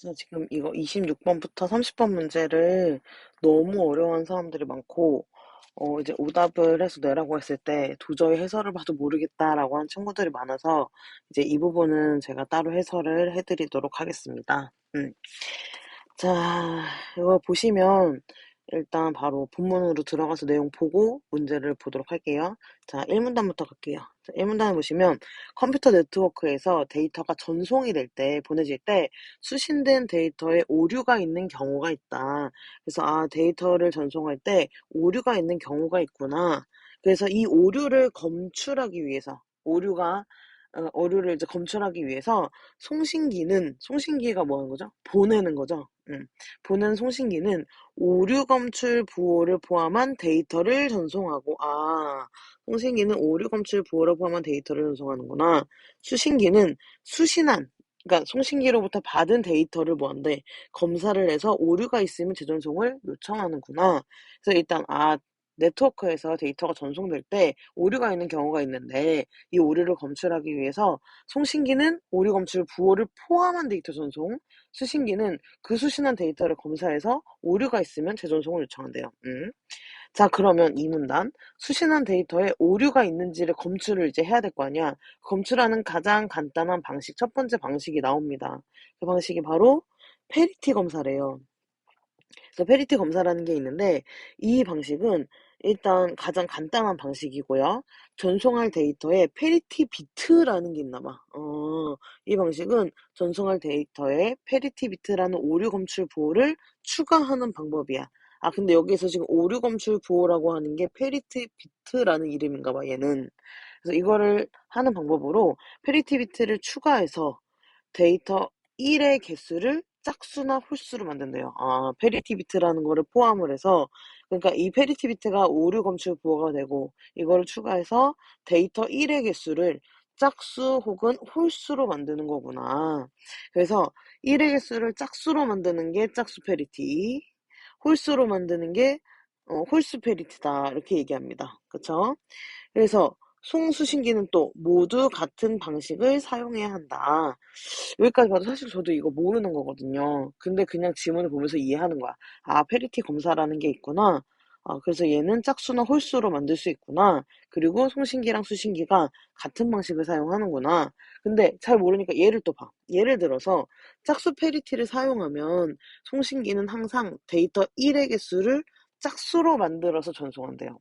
자, 지금 이거 26번부터 30번 문제를 너무 어려워하는 사람들이 많고, 이제 오답을 해서 내라고 했을 때 도저히 해설을 봐도 모르겠다라고 하는 친구들이 많아서 이제 이 부분은 제가 따로 해설을 해드리도록 하겠습니다. 자, 이거 보시면 일단 바로 본문으로 들어가서 내용 보고 문제를 보도록 할게요. 자, 1문단부터 갈게요. 자, 1문단 보시면 컴퓨터 네트워크에서 데이터가 전송이 될 때, 보내질 때 수신된 데이터에 오류가 있는 경우가 있다. 그래서 데이터를 전송할 때 오류가 있는 경우가 있구나. 그래서 이 오류를 검출하기 위해서 오류를 이제 검출하기 위해서 송신기가 뭐 하는 거죠? 보내는 거죠. 보낸 송신기는 오류 검출 부호를 포함한 데이터를 전송하고, 송신기는 오류 검출 부호를 포함한 데이터를 전송하는구나. 수신기는 그러니까 송신기로부터 받은 데이터를 뭐한대? 검사를 해서 오류가 있으면 재전송을 요청하는구나. 그래서 일단, 네트워크에서 데이터가 전송될 때 오류가 있는 경우가 있는데, 이 오류를 검출하기 위해서 송신기는 오류 검출 부호를 포함한 데이터 전송, 수신기는 그 수신한 데이터를 검사해서 오류가 있으면 재전송을 요청한대요. 자, 그러면 이 문단. 수신한 데이터에 오류가 있는지를 검출을 이제 해야 될 거 아니야. 검출하는 가장 간단한 방식, 첫 번째 방식이 나옵니다. 그 방식이 바로 페리티 검사래요. 그래서 페리티 검사라는 게 있는데, 이 방식은 일단 가장 간단한 방식이고요. 전송할 데이터에 페리티 비트라는 게 있나 봐. 이 방식은 전송할 데이터에 페리티 비트라는 오류 검출 부호를 추가하는 방법이야. 근데 여기에서 지금 오류 검출 부호라고 하는 게 페리티 비트라는 이름인가 봐, 얘는. 그래서 이거를 하는 방법으로 페리티 비트를 추가해서 데이터 1의 개수를 짝수나 홀수로 만든대요. 페리티비트라는 거를 포함을 해서, 그러니까 이 페리티비트가 오류 검출 부호가 되고, 이거를 추가해서 데이터 1의 개수를 짝수 혹은 홀수로 만드는 거구나. 그래서 1의 개수를 짝수로 만드는 게 짝수 페리티, 홀수로 만드는 게 홀수 페리티다. 이렇게 얘기합니다. 그쵸? 그래서 송수신기는 또 모두 같은 방식을 사용해야 한다. 여기까지 봐도 사실 저도 이거 모르는 거거든요. 근데 그냥 지문을 보면서 이해하는 거야. 페리티 검사라는 게 있구나. 그래서 얘는 짝수나 홀수로 만들 수 있구나. 그리고 송신기랑 수신기가 같은 방식을 사용하는구나. 근데 잘 모르니까 예를 또 봐. 예를 들어서 짝수 페리티를 사용하면 송신기는 항상 데이터 1의 개수를 짝수로 만들어서 전송한대요.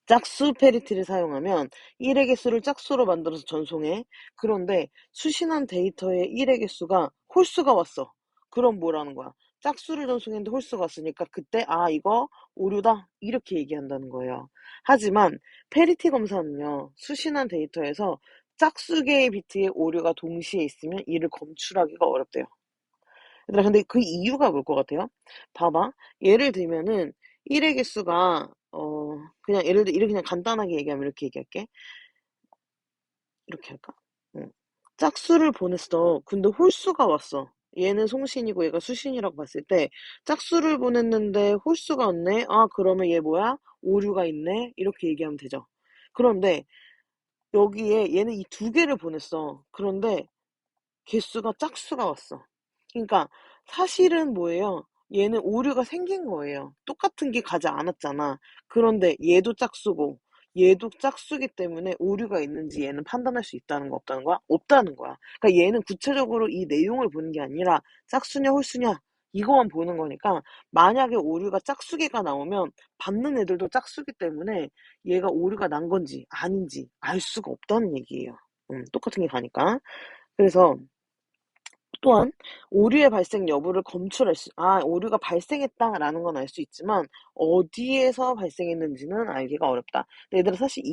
짝수 페리티를 사용하면 1의 개수를 짝수로 만들어서 전송해. 그런데 수신한 데이터의 1의 개수가 홀수가 왔어. 그럼 뭐라는 거야? 짝수를 전송했는데 홀수가 왔으니까 그때 이거 오류다 이렇게 얘기한다는 거예요. 하지만 페리티 검사는요. 수신한 데이터에서 짝수 개의 비트의 오류가 동시에 있으면 이를 검출하기가 어렵대요. 얘들아, 근데 그 이유가 뭘 것 같아요? 봐봐. 예를 들면은 1의 개수가 그냥 예를 들어 이렇게 그냥 간단하게 얘기하면 이렇게 얘기할게. 이렇게 할까? 응. 짝수를 보냈어. 근데 홀수가 왔어. 얘는 송신이고 얘가 수신이라고 봤을 때 짝수를 보냈는데 홀수가 왔네. 그러면 얘 뭐야? 오류가 있네. 이렇게 얘기하면 되죠. 그런데 여기에 얘는 이 두 개를 보냈어. 그런데 개수가 짝수가 왔어. 그러니까 사실은 뭐예요? 얘는 오류가 생긴 거예요. 똑같은 게 가지 않았잖아. 그런데 얘도 짝수고 얘도 짝수기 때문에 오류가 있는지 얘는 판단할 수 있다는 거 없다는 거야? 없다는 거야. 그러니까 얘는 구체적으로 이 내용을 보는 게 아니라 짝수냐 홀수냐 이거만 보는 거니까 만약에 오류가 짝수기가 나오면 받는 애들도 짝수기 때문에 얘가 오류가 난 건지 아닌지 알 수가 없다는 얘기예요. 똑같은 게 가니까. 그래서 또한 오류의 발생 여부를 오류가 발생했다라는 건 알 수 있지만 어디에서 발생했는지는 알기가 어렵다. 근데 얘들아 사실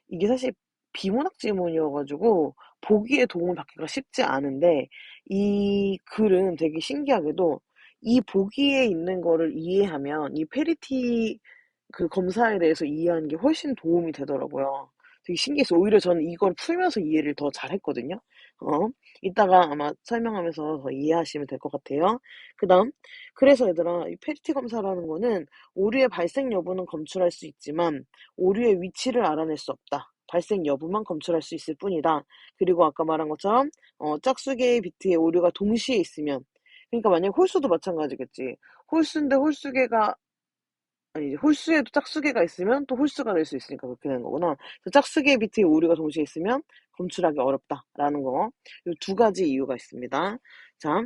이게 사실 비문학 지문이어가지고 보기에 도움을 받기가 쉽지 않은데 이 글은 되게 신기하게도 이 보기에 있는 거를 이해하면 이 페리티 그 검사에 대해서 이해하는 게 훨씬 도움이 되더라고요. 되게 신기해서 오히려 저는 이걸 풀면서 이해를 더 잘했거든요. 이따가 아마 설명하면서 더 이해하시면 될 것 같아요. 그 다음, 그래서 얘들아, 이 페리티 검사라는 거는 오류의 발생 여부는 검출할 수 있지만 오류의 위치를 알아낼 수 없다. 발생 여부만 검출할 수 있을 뿐이다. 그리고 아까 말한 것처럼 짝수개의 비트의 오류가 동시에 있으면, 그러니까 만약에 홀수도 마찬가지겠지. 홀수인데 홀수개가 아니 홀수에도 짝수개가 있으면 또 홀수가 될 수 있으니까 그렇게 되는 거구나. 그래서 짝수개의 비트의 오류가 동시에 있으면 검출하기 어렵다라는 거. 이 두 가지 이유가 있습니다. 자,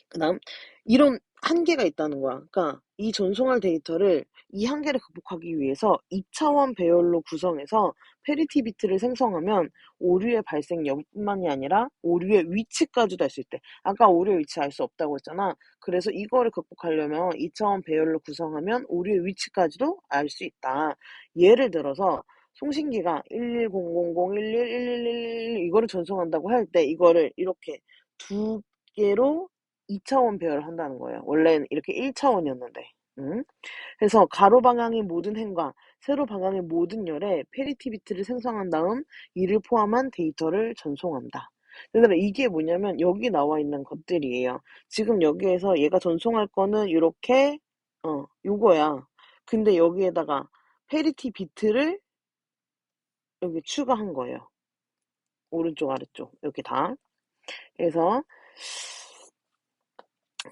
그다음 이런 한계가 있다는 거야. 그러니까 이 전송할 데이터를 이 한계를 극복하기 위해서 2차원 배열로 구성해서 페리티 비트를 생성하면 오류의 발생 여부뿐만이 아니라 오류의 위치까지도 알 수 있대. 아까 오류의 위치 알 수 없다고 했잖아. 그래서 이거를 극복하려면 2차원 배열로 구성하면 오류의 위치까지도 알 수 있다. 예를 들어서 송신기가 1100011111 이거를 전송한다고 할 때 이거를 이렇게 두 개로 2차원 배열을 한다는 거예요. 원래는 이렇게 1차원이었는데. 그래서 가로 방향의 모든 행과 세로 방향의 모든 열에 페리티 비트를 생성한 다음 이를 포함한 데이터를 전송한다. 얘들아 이게 뭐냐면 여기 나와 있는 것들이에요. 지금 여기에서 얘가 전송할 거는 이렇게 요거야. 근데 여기에다가 페리티 비트를 여기 추가한 거예요. 오른쪽 아래쪽 이렇게 다. 그래서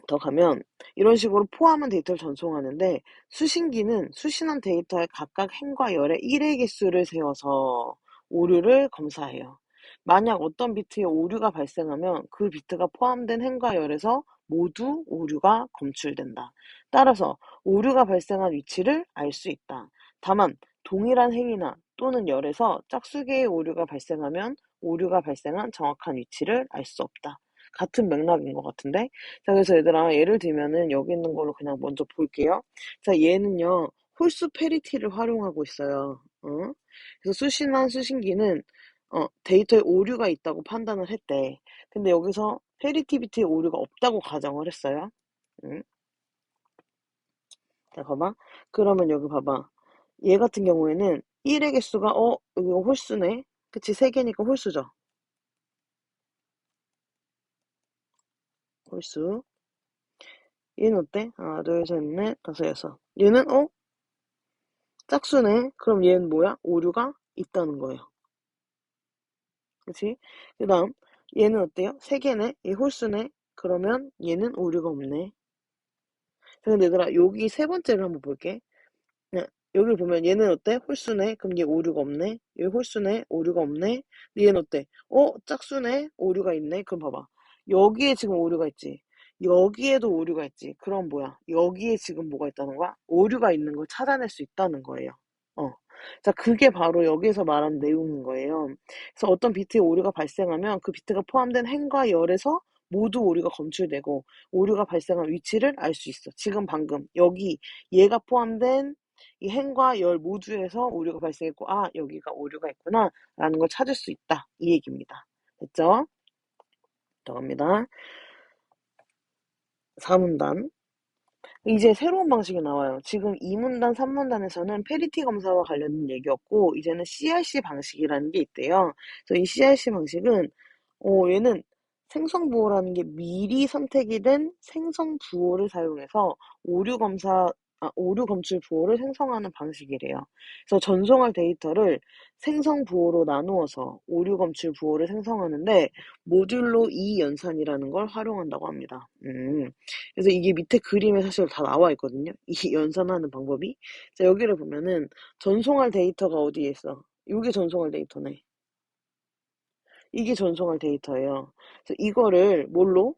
더 가면 이런 식으로 포함한 데이터를 전송하는데 수신기는 수신한 데이터의 각각 행과 열의 1의 개수를 세워서 오류를 검사해요. 만약 어떤 비트에 오류가 발생하면 그 비트가 포함된 행과 열에서 모두 오류가 검출된다. 따라서 오류가 발생한 위치를 알 수 있다. 다만 동일한 행이나 또는 열에서 짝수개의 오류가 발생하면 오류가 발생한 정확한 위치를 알 수 없다. 같은 맥락인 것 같은데? 자, 그래서 얘들아, 예를 들면은 여기 있는 걸로 그냥 먼저 볼게요. 자, 얘는요, 홀수 페리티를 활용하고 있어요. 그래서 수신한 수신기는 데이터에 오류가 있다고 판단을 했대. 근데 여기서 페리티비티에 오류가 없다고 가정을 했어요. 응? 자, 봐봐. 그러면 여기 봐봐. 얘 같은 경우에는 1의 개수가 여기 홀수네. 그치? 3개니까 홀수죠. 홀수. 얘는 어때? 하나, 둘, 셋, 넷, 다섯, 여섯. 얘는 짝수네. 그럼 얘는 뭐야? 오류가 있다는 거예요. 그치? 그 다음 얘는 어때요? 3개네. 얘 홀수네. 그러면 얘는 오류가 없네. 근데 얘들아 여기 세 번째를 한번 볼게. 여기 보면 얘는 어때? 홀수네. 그럼 얘 오류가 없네. 얘 홀수네. 오류가 없네. 근데 얘는 어때? 짝수네. 오류가 있네. 그럼 봐봐. 여기에 지금 오류가 있지. 여기에도 오류가 있지. 그럼 뭐야? 여기에 지금 뭐가 있다는 거야? 오류가 있는 걸 찾아낼 수 있다는 거예요. 어. 자, 그게 바로 여기에서 말하는 내용인 거예요. 그래서 어떤 비트에 오류가 발생하면 그 비트가 포함된 행과 열에서 모두 오류가 검출되고 오류가 발생한 위치를 알 수 있어. 지금 방금 여기 얘가 포함된 이 행과 열 모두에서 오류가 발생했고, 여기가 오류가 있구나, 라는 걸 찾을 수 있다. 이 얘기입니다. 됐죠? 들어갑니다. 4문단. 이제 새로운 방식이 나와요. 지금 2문단, 3문단에서는 페리티 검사와 관련된 얘기였고, 이제는 CRC 방식이라는 게 있대요. 그래서 이 CRC 방식은, 얘는 생성부호라는 게 미리 선택이 된 생성부호를 사용해서 오류 검출 부호를 생성하는 방식이래요. 그래서 전송할 데이터를 생성부호로 나누어서 오류 검출 부호를 생성하는데, 모듈로 2 연산이라는 걸 활용한다고 합니다. 그래서 이게 밑에 그림에 사실 다 나와 있거든요. 이 연산하는 방법이. 자, 여기를 보면은 전송할 데이터가 어디에 있어? 이게 전송할 데이터네. 이게 전송할 데이터예요. 그래서 이거를 뭘로?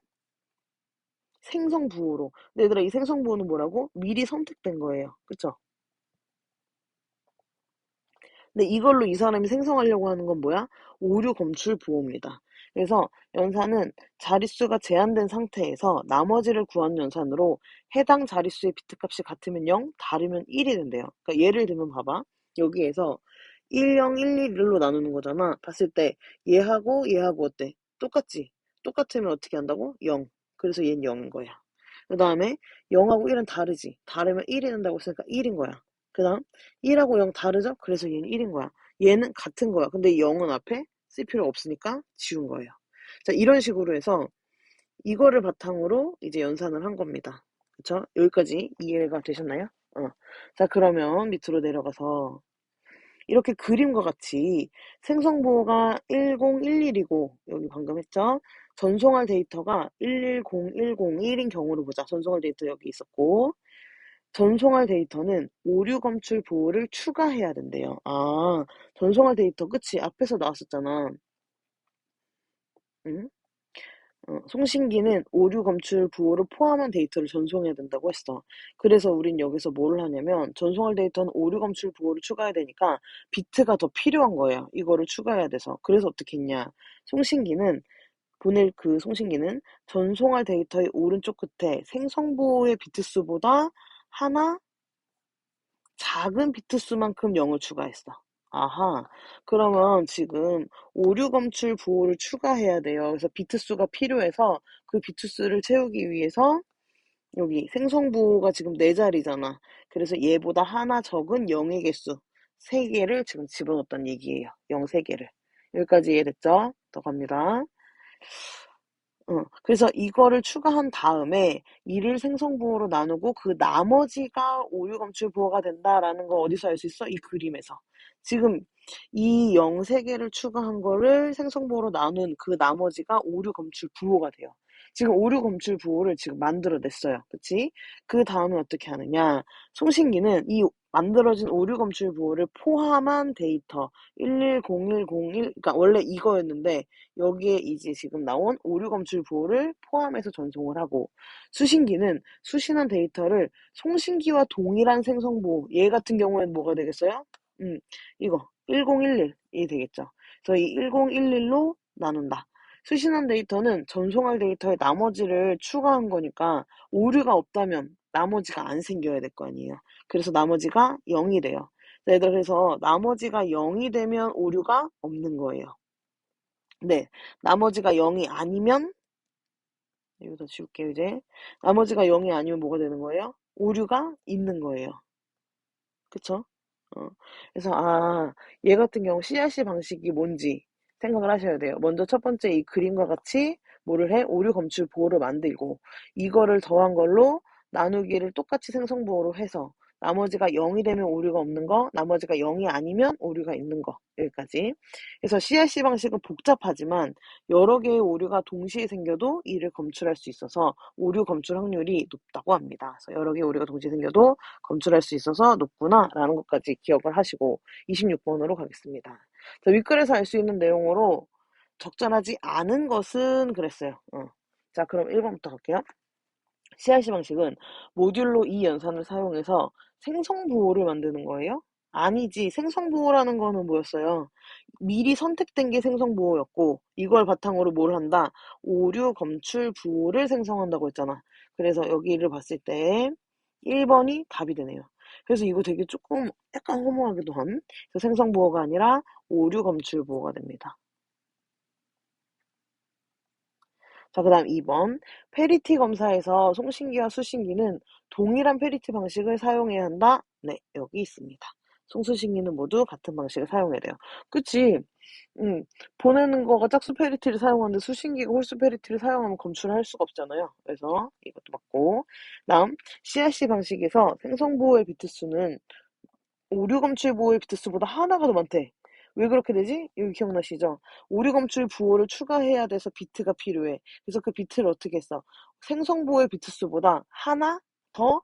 생성부호로. 근데 얘들아 이 생성부호는 뭐라고? 미리 선택된 거예요. 그쵸? 근데 이걸로 이 사람이 생성하려고 하는 건 뭐야? 오류 검출 부호입니다. 그래서 연산은 자릿수가 제한된 상태에서 나머지를 구한 연산으로 해당 자릿수의 비트값이 같으면 0, 다르면 1이 된대요. 그러니까 예를 들면 봐봐. 여기에서 10, 111로 나누는 거잖아. 봤을 때 얘하고 어때? 똑같지? 똑같으면 어떻게 한다고? 0. 그래서 얘는 0인 거야. 그 다음에 0하고 1은 다르지? 다르면 1이 된다고 했으니까 1인 거야. 그 다음 1하고 0 다르죠? 그래서 얘는 1인 거야. 얘는 같은 거야. 근데 0은 앞에 쓸 필요 없으니까 지운 거예요. 자, 이런 식으로 해서 이거를 바탕으로 이제 연산을 한 겁니다. 그쵸? 여기까지 이해가 되셨나요? 자, 그러면 밑으로 내려가서 이렇게 그림과 같이 생성부호가 1011이고 여기 방금 했죠? 전송할 데이터가 110101인 경우를 보자. 전송할 데이터 여기 있었고 전송할 데이터는 오류 검출 보호를 추가해야 된대요. 아, 전송할 데이터 그치? 앞에서 나왔었잖아. 응? 송신기는 오류 검출 부호를 포함한 데이터를 전송해야 된다고 했어. 그래서 우린 여기서 뭘 하냐면 전송할 데이터는 오류 검출 부호를 추가해야 되니까 비트가 더 필요한 거예요. 이거를 추가해야 돼서. 그래서 어떻게 했냐. 송신기는 보낼 그 송신기는 전송할 데이터의 오른쪽 끝에 생성보호의 비트 수보다 하나 작은 비트 수만큼 0을 추가했어. 아하. 그러면 지금 오류 검출 부호를 추가해야 돼요. 그래서 비트 수가 필요해서 그 비트 수를 채우기 위해서 여기 생성부호가 지금 4자리잖아. 그래서 얘보다 하나 적은 0의 개수 3개를 지금 집어넣었단 얘기예요. 0 3개를. 여기까지 이해됐죠? 더 갑니다. 그래서 이거를 추가한 다음에 이를 생성부호로 나누고 그 나머지가 오류검출 부호가 된다라는 거 어디서 알 수 있어? 이 그림에서. 지금 이 0 3개를 추가한 거를 생성부호로 나눈 그 나머지가 오류검출 부호가 돼요. 지금 오류검출 부호를 지금 만들어냈어요. 그치? 그 다음에 어떻게 하느냐. 송신기는 이 만들어진 오류검출 부호를 포함한 데이터 110101, 그러니까 원래 이거였는데 여기에 이제 지금 나온 오류 검출 부호를 포함해서 전송을 하고 수신기는 수신한 데이터를 송신기와 동일한 생성부호 얘 같은 경우에는 뭐가 되겠어요? 이거 1011이 되겠죠. 그래서 이 1011로 나눈다. 수신한 데이터는 전송할 데이터의 나머지를 추가한 거니까 오류가 없다면 나머지가 안 생겨야 될 거 아니에요. 그래서 나머지가 0이 돼요. 얘들 그래서 나머지가 0이 되면 오류가 없는 거예요. 네, 나머지가 0이 아니면 여기다 지울게요 이제. 나머지가 0이 아니면 뭐가 되는 거예요? 오류가 있는 거예요. 그쵸? 그래서 얘 같은 경우 CRC 방식이 뭔지 생각을 하셔야 돼요. 먼저 첫 번째 이 그림과 같이 뭐를 해? 오류 검출 보호를 만들고 이거를 더한 걸로 나누기를 똑같이 생성보호로 해서 나머지가 0이 되면 오류가 없는 거, 나머지가 0이 아니면 오류가 있는 거 여기까지. 그래서 CRC 방식은 복잡하지만 여러 개의 오류가 동시에 생겨도 이를 검출할 수 있어서 오류 검출 확률이 높다고 합니다. 그래서 여러 개의 오류가 동시에 생겨도 검출할 수 있어서 높구나라는 것까지 기억을 하시고 26번으로 가겠습니다. 자, 윗글에서 알 수 있는 내용으로 적절하지 않은 것은 그랬어요. 자, 그럼 1번부터 갈게요. CRC 방식은 모듈로 이 연산을 사용해서 생성부호를 만드는 거예요? 아니지. 생성부호라는 거는 뭐였어요? 미리 선택된 게 생성부호였고 이걸 바탕으로 뭘 한다? 오류 검출 부호를 생성한다고 했잖아. 그래서 여기를 봤을 때 1번이 답이 되네요. 그래서 이거 되게 조금 약간 허무하기도 한 생성부호가 아니라 오류 검출 부호가 됩니다. 자, 그 다음 2번. 페리티 검사에서 송신기와 수신기는 동일한 페리티 방식을 사용해야 한다. 네, 여기 있습니다. 송수신기는 모두 같은 방식을 사용해야 돼요. 그치? 보내는 거가 짝수 페리티를 사용하는데 수신기가 홀수 페리티를 사용하면 검출할 수가 없잖아요. 그래서 이것도 맞고. 다음, CRC 방식에서 생성보호의 비트수는 오류 검출 부호의 비트수보다 하나가 더 많대. 왜 그렇게 되지? 여기 기억나시죠? 오류 검출 부호를 추가해야 돼서 비트가 필요해. 그래서 그 비트를 어떻게 했어? 생성부호의 비트수보다 하나 더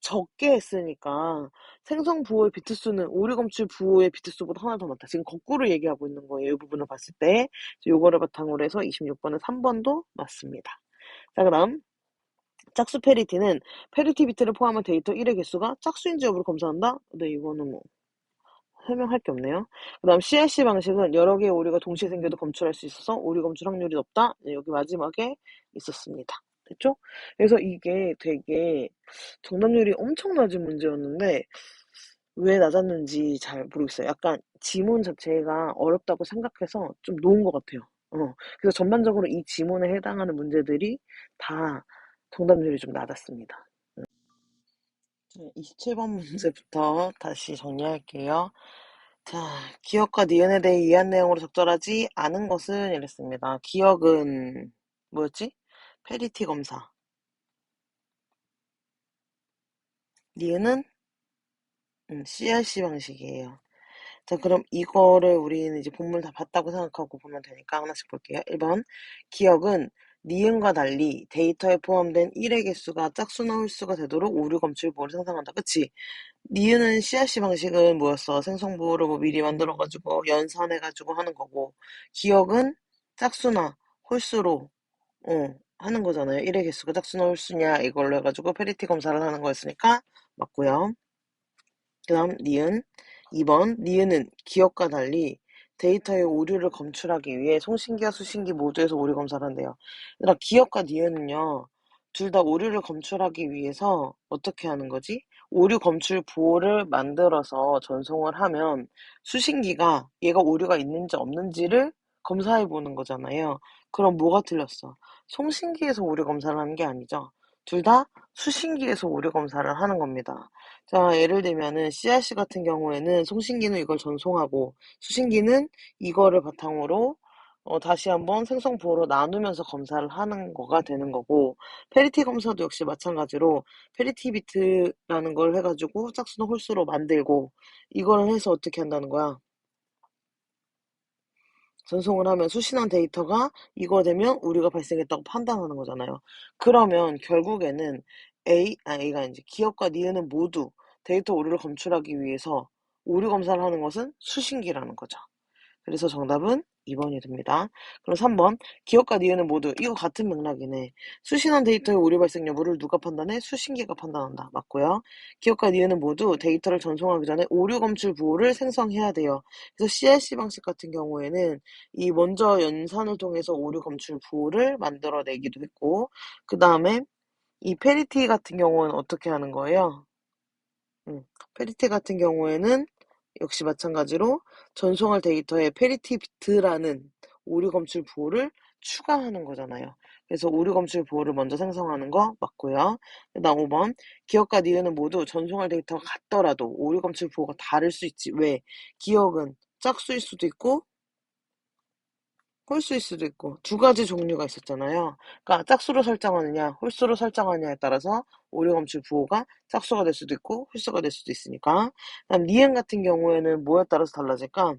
적게 했으니까 생성부호의 비트수는 오류 검출 부호의 비트수보다 하나 더 많다. 지금 거꾸로 얘기하고 있는 거예요. 이 부분을 봤을 때. 요거를 바탕으로 해서 26번은 3번도 맞습니다. 자, 그 다음. 짝수 페리티는 페리티 비트를 포함한 데이터 1의 개수가 짝수인지 여부를 검사한다? 네, 이거는 뭐 설명할 게 없네요. 그 다음 CRC 방식은 여러 개의 오류가 동시에 생겨도 검출할 수 있어서 오류 검출 확률이 높다. 네, 여기 마지막에 있었습니다. 됐죠? 그래서 이게 되게 정답률이 엄청 낮은 문제였는데 왜 낮았는지 잘 모르겠어요. 약간 지문 자체가 어렵다고 생각해서 좀 놓은 것 같아요. 그래서 전반적으로 이 지문에 해당하는 문제들이 다 정답률이 좀 낮았습니다. 27번 문제부터 다시 정리할게요. 자, 기억과 니은에 대해 이해한 내용으로 적절하지 않은 것은 이랬습니다. 기억은 뭐였지? 페리티 검사. 니은은 CRC 방식이에요. 자, 그럼 이거를 우리는 이제 본문 다 봤다고 생각하고 보면 되니까 하나씩 볼게요. 1번. 기억은 니은과 달리 데이터에 포함된 1의 개수가 짝수나 홀수가 되도록 오류 검출 보호를 생성한다. 그치? 니은은 CRC 방식은 뭐였어? 생성부호를 뭐 미리 만들어가지고 연산해가지고 하는 거고, 기억은 짝수나 홀수로 하는 거잖아요. 1의 개수가 짝수나 홀수냐 이걸로 해가지고 페리티 검사를 하는 거였으니까 맞고요. 그 다음 니은. 2번 니은은 기억과 달리 데이터의 오류를 검출하기 위해 송신기와 수신기 모두에서 오류 검사를 한대요. 얘들아, 기억과 니은은요, 둘 다 오류를 검출하기 위해서 어떻게 하는 거지? 오류 검출 부호를 만들어서 전송을 하면 수신기가 얘가 오류가 있는지 없는지를 검사해 보는 거잖아요. 그럼 뭐가 틀렸어? 송신기에서 오류 검사를 하는 게 아니죠. 둘 다 수신기에서 오류 검사를 하는 겁니다. 자, 예를 들면은 CRC 같은 경우에는 송신기는 이걸 전송하고 수신기는 이거를 바탕으로 다시 한번 생성 부호로 나누면서 검사를 하는 거가 되는 거고, 페리티 검사도 역시 마찬가지로 페리티 비트라는 걸 해가지고 짝수나 홀수로 만들고 이걸 해서 어떻게 한다는 거야? 전송을 하면 수신한 데이터가 이거 되면 오류가 발생했다고 판단하는 거잖아요. 그러면 결국에는 A가 이제 기업과 니은은 모두 데이터 오류를 검출하기 위해서 오류 검사를 하는 것은 수신기라는 거죠. 그래서 정답은 2번이 됩니다. 그럼 3번. 기억과 니은은 모두 이거 같은 맥락이네. 수신한 데이터의 오류 발생 여부를 누가 판단해? 수신기가 판단한다. 맞고요. 기억과 니은은 모두 데이터를 전송하기 전에 오류 검출 부호를 생성해야 돼요. 그래서 CRC 방식 같은 경우에는 이 먼저 연산을 통해서 오류 검출 부호를 만들어내기도 했고, 그 다음에 이 페리티 같은 경우는 어떻게 하는 거예요? 페리티 같은 경우에는 역시 마찬가지로 전송할 데이터에 페리티 비트라는 오류 검출 부호를 추가하는 거잖아요. 그래서 오류 검출 부호를 먼저 생성하는 거 맞고요. 그다음 5번. 기억과 니은은 모두 전송할 데이터가 같더라도 오류 검출 부호가 다를 수 있지. 왜? 기억은 짝수일 수도 있고 홀수일 수도 있고 두 가지 종류가 있었잖아요. 그러니까 짝수로 설정하느냐 홀수로 설정하느냐에 따라서 오류 검출 부호가 짝수가 될 수도 있고 홀수가 될 수도 있으니까. 그다음 니은 같은 경우에는 뭐에 따라서 달라질까?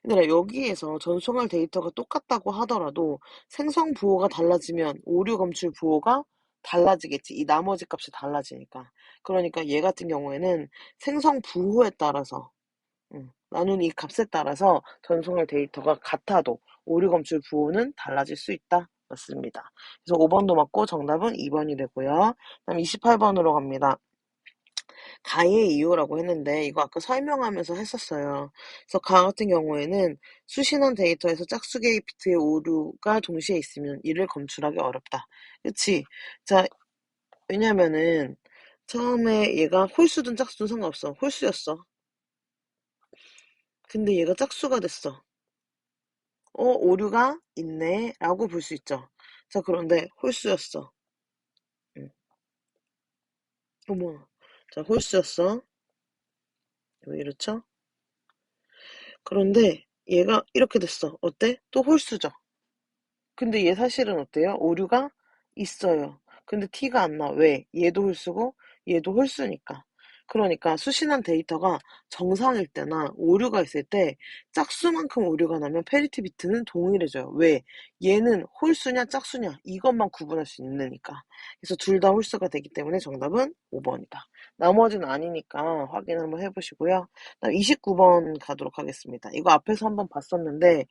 얘들아, 여기에서 전송할 데이터가 똑같다고 하더라도 생성 부호가 달라지면 오류 검출 부호가 달라지겠지. 이 나머지 값이 달라지니까. 그러니까 얘 같은 경우에는 생성 부호에 따라서 나눈 이 값에 따라서 전송할 데이터가 같아도 오류 검출 부호는 달라질 수 있다. 맞습니다. 그래서 5번도 맞고 정답은 2번이 되고요. 다음 28번으로 갑니다. 가의 이유라고 했는데 이거 아까 설명하면서 했었어요. 그래서 가 같은 경우에는 수신원 데이터에서 짝수개의 비트의 오류가 동시에 있으면 이를 검출하기 어렵다. 그치? 자, 왜냐면은 처음에 얘가 홀수든 짝수든 상관없어. 홀수였어. 근데 얘가 짝수가 됐어. 오류가 있네 라고 볼 수 있죠. 자, 그런데 홀수였어. 응. 어머. 자, 홀수였어. 왜 이렇죠? 그런데 얘가 이렇게 됐어. 어때? 또 홀수죠. 근데 얘 사실은 어때요? 오류가 있어요. 근데 티가 안 나. 왜? 얘도 홀수고 얘도 홀수니까. 그러니까 수신한 데이터가 정상일 때나 오류가 있을 때 짝수만큼 오류가 나면 페리티 비트는 동일해져요. 왜? 얘는 홀수냐 짝수냐 이것만 구분할 수 있으니까. 그래서 둘 다 홀수가 되기 때문에 정답은 5번이다. 나머지는 아니니까 확인 한번 해보시고요. 다음 29번 가도록 하겠습니다. 이거 앞에서 한번 봤었는데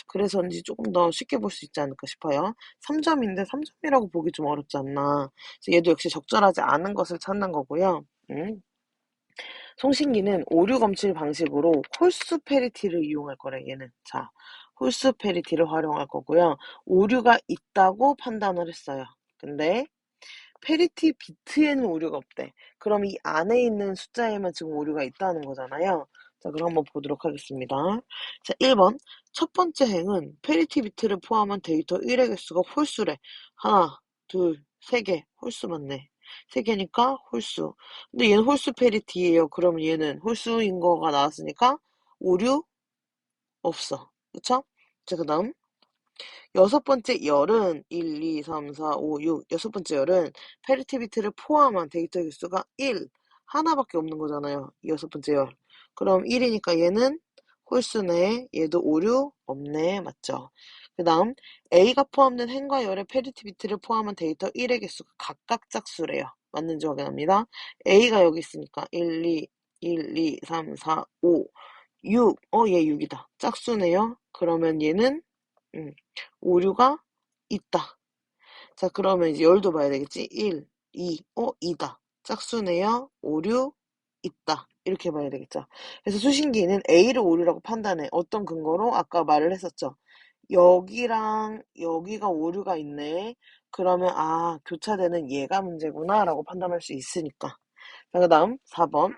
그래서인지 조금 더 쉽게 볼 수 있지 않을까 싶어요. 3점인데 3점이라고 보기 좀 어렵지 않나. 그래서 얘도 역시 적절하지 않은 것을 찾는 거고요. 송신기는 오류 검출 방식으로 홀수 페리티를 이용할 거래, 얘는. 자, 홀수 페리티를 활용할 거고요. 오류가 있다고 판단을 했어요. 근데 페리티 비트에는 오류가 없대. 그럼 이 안에 있는 숫자에만 지금 오류가 있다는 거잖아요. 자, 그럼 한번 보도록 하겠습니다. 자, 1번. 첫 번째 행은 페리티 비트를 포함한 데이터 1의 개수가 홀수래. 하나, 둘, 세 개. 홀수 맞네. 세 개니까 홀수. 근데 얘는 홀수 페리티예요. 그럼 얘는 홀수인 거가 나왔으니까 오류 없어. 그쵸? 자, 그 다음. 여섯 번째 열은 1, 2, 3, 4, 5, 6. 여섯 번째 열은 페리티비트를 포함한 데이터 개수가 1. 하나밖에 없는 거잖아요. 이 여섯 번째 열. 그럼 1이니까 얘는 홀수네. 얘도 오류 없네. 맞죠? 그 다음 A가 포함된 행과 열의 페리티 비트를 포함한 데이터 1의 개수가 각각 짝수래요. 맞는지 확인합니다. A가 여기 있으니까 1, 2, 3, 4, 5, 6. 얘 6이다. 짝수네요. 그러면 얘는 오류가 있다. 자, 그러면 이제 열도 봐야 되겠지? 1, 2, 2다. 짝수네요. 오류 있다. 이렇게 봐야 되겠죠. 그래서 수신기는 A를 오류라고 판단해. 어떤 근거로? 아까 말을 했었죠. 여기랑 여기가 오류가 있네. 그러면 교차되는 얘가 문제구나 라고 판단할 수 있으니까. 자, 그 다음 4번.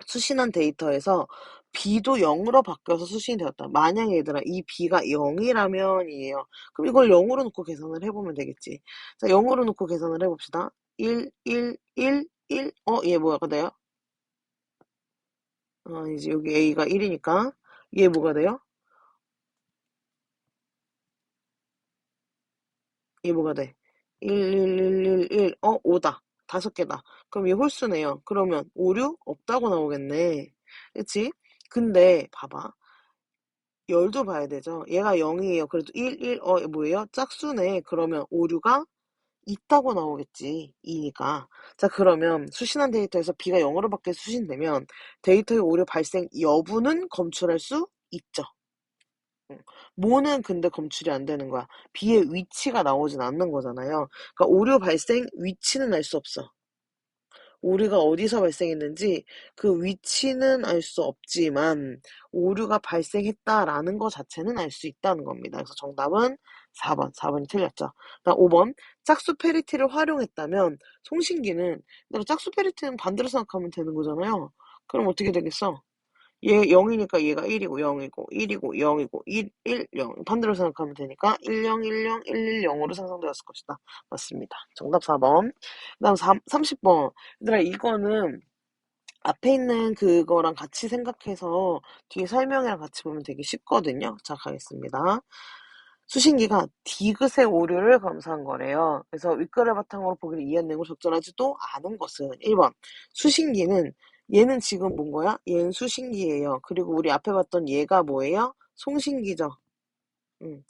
수신한 데이터에서 B도 0으로 바뀌어서 수신이 되었다. 만약에 얘들아 이 B가 0이라면 이에요. 그럼 이걸 0으로 놓고 계산을 해보면 되겠지. 자, 0으로 놓고 계산을 해봅시다. 1, 1, 1, 1. 얘 뭐가 돼요? 이제 여기 A가 1이니까 얘 뭐가 돼요? 얘 뭐가 돼? 1, 1, 1, 1, 1. 5다. 5개다. 그럼 얘 홀수네요. 그러면 오류 없다고 나오겠네. 그치? 근데 봐봐. 열도 봐야 되죠. 얘가 0이에요. 그래도 1, 1, 뭐예요? 짝수네. 그러면 오류가 있다고 나오겠지. 2니까. 자, 그러면 수신한 데이터에서 B가 0으로 밖에 수신되면 데이터의 오류 발생 여부는 검출할 수 있죠. 응. 뭐는 근데 검출이 안 되는 거야. B의 위치가 나오진 않는 거잖아요. 그러니까 오류 발생 위치는 알 수 없어. 오류가 어디서 발생했는지 그 위치는 알 수 없지만 오류가 발생했다라는 것 자체는 알 수 있다는 겁니다. 그래서 정답은 4번. 4번이 틀렸죠. 그다음 5번. 짝수 페리티를 활용했다면 송신기는 짝수 페리티는 반대로 생각하면 되는 거잖아요. 그럼 어떻게 되겠어? 얘 0이니까 얘가 1이고 0이고 1이고 0이고 1, 1, 0 반대로 생각하면 되니까 10, 10, 110으로 생성되었을 것이다. 맞습니다. 정답 4번. 그 다음 30번. 얘들아 이거는 앞에 있는 그거랑 같이 생각해서 뒤에 설명이랑 같이 보면 되게 쉽거든요. 자, 가겠습니다. 수신기가 디귿의 오류를 검사한 거래요. 그래서 윗글을 바탕으로 보기를 이해한 내용을 적절하지도 않은 것은 1번. 수신기는 얘는 지금 뭔 거야? 얘는 수신기예요. 그리고 우리 앞에 봤던 얘가 뭐예요? 송신기죠. 응.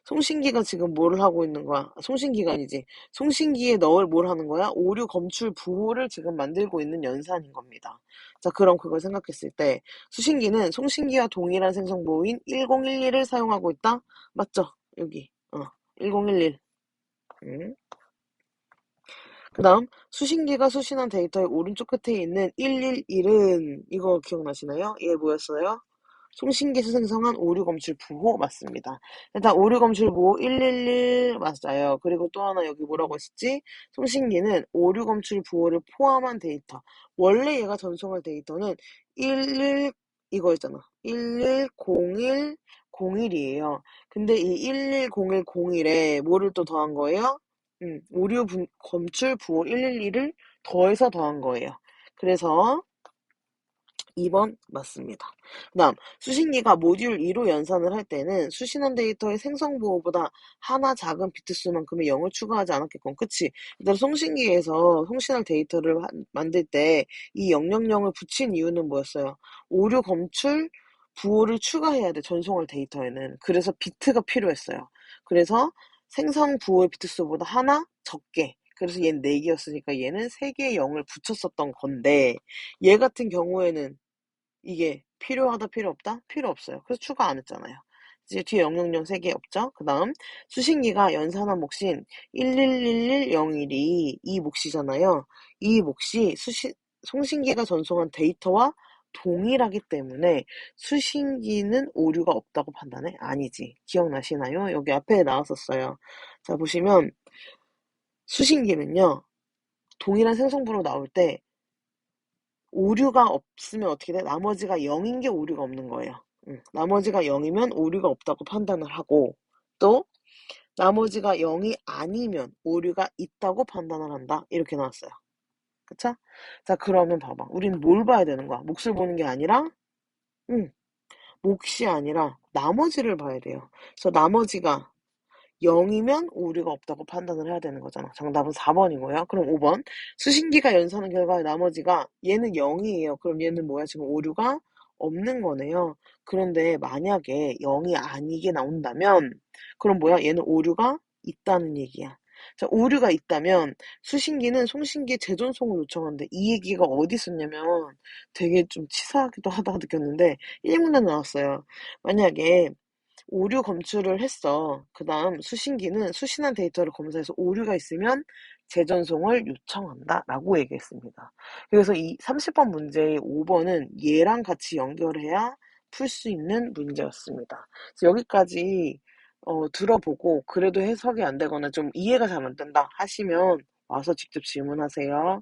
송신기가 지금 뭘 하고 있는 거야? 송신기가 아니지. 송신기에 넣을 뭘 하는 거야? 오류 검출 부호를 지금 만들고 있는 연산인 겁니다. 자, 그럼 그걸 생각했을 때 수신기는 송신기와 동일한 생성보호인 1011을 사용하고 있다? 맞죠? 여기. 1011. 응. 그 다음 수신기가 수신한 데이터의 오른쪽 끝에 있는 111은 이거 기억나시나요? 얘 뭐였어요? 송신기에서 생성한 오류 검출 부호 맞습니다. 일단 오류 검출 부호 111 맞아요. 그리고 또 하나 여기 뭐라고 했었지? 송신기는 오류 검출 부호를 포함한 데이터. 원래 얘가 전송할 데이터는 11 이거였잖아. 110101이에요. 근데 이 110101에 뭐를 또 더한 거예요? 검출 부호 112를 더해서 더한 거예요. 그래서 2번 맞습니다. 그 다음 수신기가 모듈 2로 연산을 할 때는 수신한 데이터의 생성보호보다 하나 작은 비트수만큼의 0을 추가하지 않았겠건 그치? 일단 송신기에서 송신할 데이터를 만들 때 이 000을 붙인 이유는 뭐였어요? 오류 검출 부호를 추가해야 돼 전송할 데이터에는. 그래서 비트가 필요했어요. 그래서 생성 부호의 비트수보다 하나 적게 그래서 얘는 4개였으니까 얘는 3개의 0을 붙였었던 건데 얘 같은 경우에는 이게 필요하다 필요 없다? 필요 없어요. 그래서 추가 안 했잖아요. 이제 뒤에 000 3개 없죠? 그 다음 수신기가 연산한 몫인 111101이 이 몫이잖아요. 이 몫이 송신기가 전송한 데이터와 동일하기 때문에 수신기는 오류가 없다고 판단해? 아니지. 기억나시나요? 여기 앞에 나왔었어요. 자, 보시면 수신기는요. 동일한 생성부로 나올 때 오류가 없으면 어떻게 돼? 나머지가 0인 게 오류가 없는 거예요. 나머지가 0이면 오류가 없다고 판단을 하고 또 나머지가 0이 아니면 오류가 있다고 판단을 한다. 이렇게 나왔어요. 그쵸? 자, 그러면 봐봐. 우리는 뭘 봐야 되는 거야? 몫을 보는 게 아니라 몫이 아니라 나머지를 봐야 돼요. 그래서 나머지가 0이면 오류가 없다고 판단을 해야 되는 거잖아. 정답은 4번이고요. 그럼 5번. 수신기가 연산한 결과 나머지가 얘는 0이에요. 그럼 얘는 뭐야? 지금 오류가 없는 거네요. 그런데 만약에 0이 아니게 나온다면 그럼 뭐야? 얘는 오류가 있다는 얘기야. 자, 오류가 있다면 수신기는 송신기의 재전송을 요청하는데 이 얘기가 어디 있었냐면 되게 좀 치사하기도 하다고 느꼈는데 1문에 나왔어요. 만약에 오류 검출을 했어. 그 다음 수신기는 수신한 데이터를 검사해서 오류가 있으면 재전송을 요청한다 라고 얘기했습니다. 그래서 이 30번 문제의 5번은 얘랑 같이 연결해야 풀 수 있는 문제였습니다. 그래서 여기까지 들어보고 그래도 해석이 안 되거나 좀 이해가 잘 안 된다 하시면 와서 직접 질문하세요.